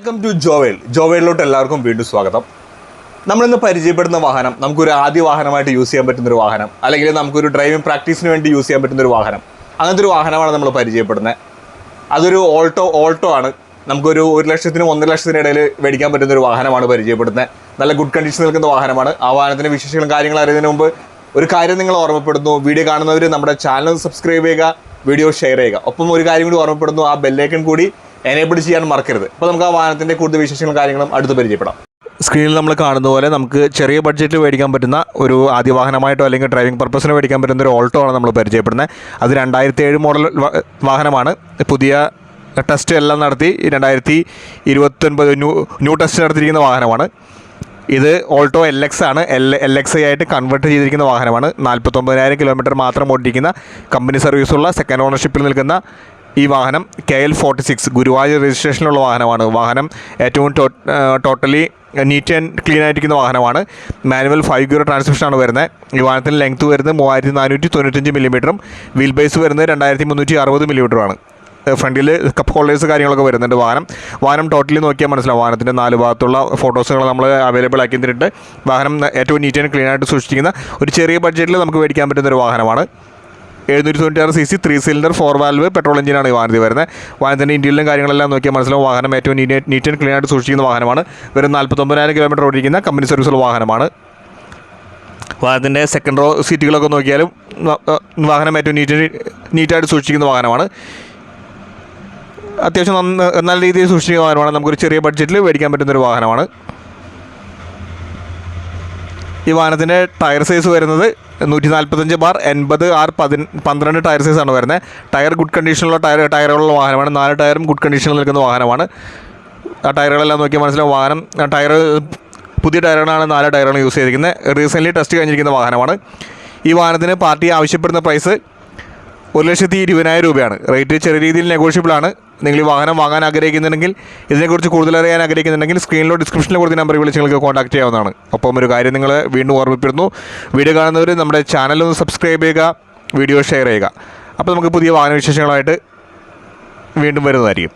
Welcome to ജോവേലിലോട്ട് എല്ലാവർക്കും വീണ്ടും സ്വാഗതം. നമ്മളിന്ന് പരിചയപ്പെടുന്ന വാഹനം നമുക്കൊരു ആദ്യ വാഹനമായിട്ട് യൂസ് ചെയ്യാൻ പറ്റുന്നൊരു വാഹനം, അല്ലെങ്കിൽ നമുക്കൊരു ഡ്രൈവിംഗ് പ്രാക്ടീസിന് വേണ്ടി യൂസ് ചെയ്യാൻ പറ്റുന്നൊരു വാഹനം, അങ്ങനത്തെ ഒരു വാഹനമാണ് നമ്മൾ പരിചയപ്പെടുന്നത്. അതൊരു ഓൾട്ടോ ആണ്. നമുക്കൊരു 1 ലക്ഷത്തിനും 1.5 ലക്ഷത്തിനും ഇടയിൽ മേടിക്കാൻ പറ്റുന്നൊരു വാഹനമാണ് പരിചയപ്പെടുന്നത്. നല്ല ഗുഡ് കണ്ടീഷൻ നിൽക്കുന്ന വാഹനമാണ്. ആ വാഹനത്തിൻ്റെ വിശേഷങ്ങളും കാര്യങ്ങളും അറിയുന്നതിന് മുമ്പ് ഒരു കാര്യം നിങ്ങൾ ഓർമ്മപ്പെടുന്നു. വീഡിയോ കാണുന്നവർ നമ്മുടെ ചാനൽ സബ്സ്ക്രൈബ് ചെയ്യുക, വീഡിയോ ഷെയർ ചെയ്യുക. ഒപ്പം ഒരു കാര്യം കൂടി ഓർമ്മപ്പെടുന്നു, ആ ബെല്ലൈക്കൺ കൂടി എനേബിൾ ചെയ്യാൻ മറക്കരുത്. അപ്പോൾ നമുക്ക് ആ വാഹനത്തിൻ്റെ കൂടുതൽ വിശേഷങ്ങളും കാര്യങ്ങളും അടുത്ത് പരിചയപ്പെടാം. സ്ക്രീനിൽ നമ്മൾ കാണുന്ന പോലെ നമുക്ക് ചെറിയ ബഡ്ജറ്റിൽ മേടിക്കാൻ പറ്റുന്ന ഒരു ആദ്യ വാഹനമായിട്ടോ അല്ലെങ്കിൽ ഡ്രൈവിംഗ് പർപ്പസിന് മേടിക്കാൻ പറ്റുന്ന ഒരു ഓൾട്ടോ ആണ് നമ്മൾ പരിചയപ്പെടുന്നത്. അത് 2007 മോഡൽ വാഹനമാണ്. പുതിയ ടെസ്റ്റ് എല്ലാം നടത്തി 2029 ന്യൂ ടെസ്റ്റ് നടത്തിയിരിക്കുന്ന വാഹനമാണ്. ഇത് ഓൾട്ടോ LX ആണ്. LXI ആയിട്ട് കൺവേർട്ട് ചെയ്തിരിക്കുന്ന വാഹനമാണ്. 49,000 കിലോമീറ്റർ മാത്രം ഓടിക്കുന്ന കമ്പനി സർവീസുള്ള സെക്കൻഡ് ഓണർഷിപ്പിൽ നിൽക്കുന്ന ഈ വാഹനം KL 46 ഗുരുവായൂർ രജിസ്ട്രേഷനിലുള്ള വാഹനമാണ്. വാഹനം ഏറ്റവും ടോട്ടലി നീറ്റ് ആൻഡ് ക്ലീൻ ആയിരിക്കുന്ന വാഹനമാണ്. മാനുവൽ 5 ഗിയർ ട്രാൻസ്മിഷനാണ് വരുന്നത്. ഈ വാഹനത്തിന് ലെങ്ത് വരുന്നത് 3495 മില്ലിമീറ്ററും വീൽ ബേസ് വരുന്നത് 2360 മില്ലിമീറ്ററുമാണ്. ഫ്രണ്ടിൽ കപ്പ് ഹോൾഡേഴ്സ് കാര്യങ്ങളൊക്കെ വരുന്നുണ്ട്. വാഹനം ടോട്ടലി നോക്കിയാൽ മനസ്സിലാവും. വാഹനത്തിൻ്റെ 4 ഭാഗത്തുള്ള ഫോട്ടോസുകൾ നമ്മൾ അവൈലബിൾ ആക്കി തന്നിട്ട് വാഹനം ഏറ്റവും നീറ്റ് ആൻഡ് ക്ലീൻ ആയിട്ട് സൂക്ഷിക്കുന്ന ഒരു ചെറിയ ബഡ്ജറ്റിൽ നമുക്ക് മേടിക്കാൻ പറ്റുന്ന ഒരു വാഹനമാണ്. 796cc 3 സിലിണ്ടർ 4 വാൽവ് പെട്രോൾ എഞ്ചിനാണ് ഈ വാഹനത്തിൽ വരുന്നത്. വാഹനത്തിൻ്റെ ഇന്ത്യയിലും കാര്യങ്ങളെല്ലാം നോക്കിയാൽ മനസ്സിലാവും. വാഹനം ഏറ്റവും നീറ്റ് ആൻഡ് ക്ലീൻ ആയിട്ട് സൂക്ഷിക്കുന്ന വാഹനമാണ്. വെറും 49,000 കിലോമീറ്റർ ഓടിക്കുന്ന കമ്പനി സർവീസുള്ള വാഹനമാണ്. വാഹനത്തിൻ്റെ സെക്കൻഡ് റോ സീറ്റുകളൊക്കെ നോക്കിയാലും വാഹനം ഏറ്റവും നീറ്റായിട്ട് സൂക്ഷിക്കുന്ന വാഹനമാണ്. അത്യാവശ്യം നല്ല രീതിയിൽ സൂക്ഷിക്കുന്ന വാഹനമാണ്. നമുക്കൊരു ചെറിയ ബഡ്ജറ്റിൽ മേടിക്കാൻ പറ്റുന്നൊരു വാഹനമാണ്. ഈ വാഹനത്തിൻ്റെ ടയർ സൈസ് വരുന്നത് 145/80R12 ടയർ സൈസാണ് വരുന്നത്. ടയർ ഗുഡ് കണ്ടീഷനുള്ള ടയറുകളുള്ള വാഹനമാണ്. 4 ടയറും ഗുഡ് കണ്ടീഷനിൽ നിൽക്കുന്ന വാഹനമാണ്. ആ ടയറുകളെല്ലാം നോക്കിയാൽ മനസ്സിലാവും. വാഹനം ടയർ പുതിയ ടയറുകളാണ്. 4 ടയറുകൾ യൂസ് ചെയ്തിരിക്കുന്നത്. റീസെൻ്റ്ലി ടെസ്റ്റ് കഴിഞ്ഞിരിക്കുന്ന വാഹനമാണ്. ഈ വാഹനത്തിന് പാർട്ടി ആവശ്യപ്പെടുന്ന പ്രൈസ് 1,20,000 രൂപയാണ്. റേറ്റ് ചെറിയ രീതിയിൽ നെഗോഷ്യബിളാണ്. നിങ്ങൾ ഈ വാഹനം വാങ്ങാൻ ആഗ്രഹിക്കുന്നുണ്ടെങ്കിൽ, ഇതിനെക്കുറിച്ച് കൂടുതൽ അറിയാൻ ആഗ്രഹിക്കുന്നുണ്ടെങ്കിൽ സ്ക്രീനിലോ ഡിസ്ക്രിപ്ഷനിലോ കൊടുത്ത നമ്പറിൽ വിളിച്ച് നിങ്ങൾക്ക് കോൺടാക്ട് ചെയ്യാവുന്നതാണ്. ഒപ്പം ഒരു കാര്യം നിങ്ങൾ വീണ്ടും ഓർമ്മിപ്പിക്കുന്നു, വീഡിയോ കാണുന്നവർ നമ്മുടെ ചാനലൊന്ന് സബ്സ്ക്രൈബ് ചെയ്യുക, വീഡിയോ ഷെയർ ചെയ്യുക. അപ്പോൾ നമുക്ക് പുതിയ വാഹന വിശേഷങ്ങളായിട്ട് വീണ്ടും വരുന്നതായിരിക്കും.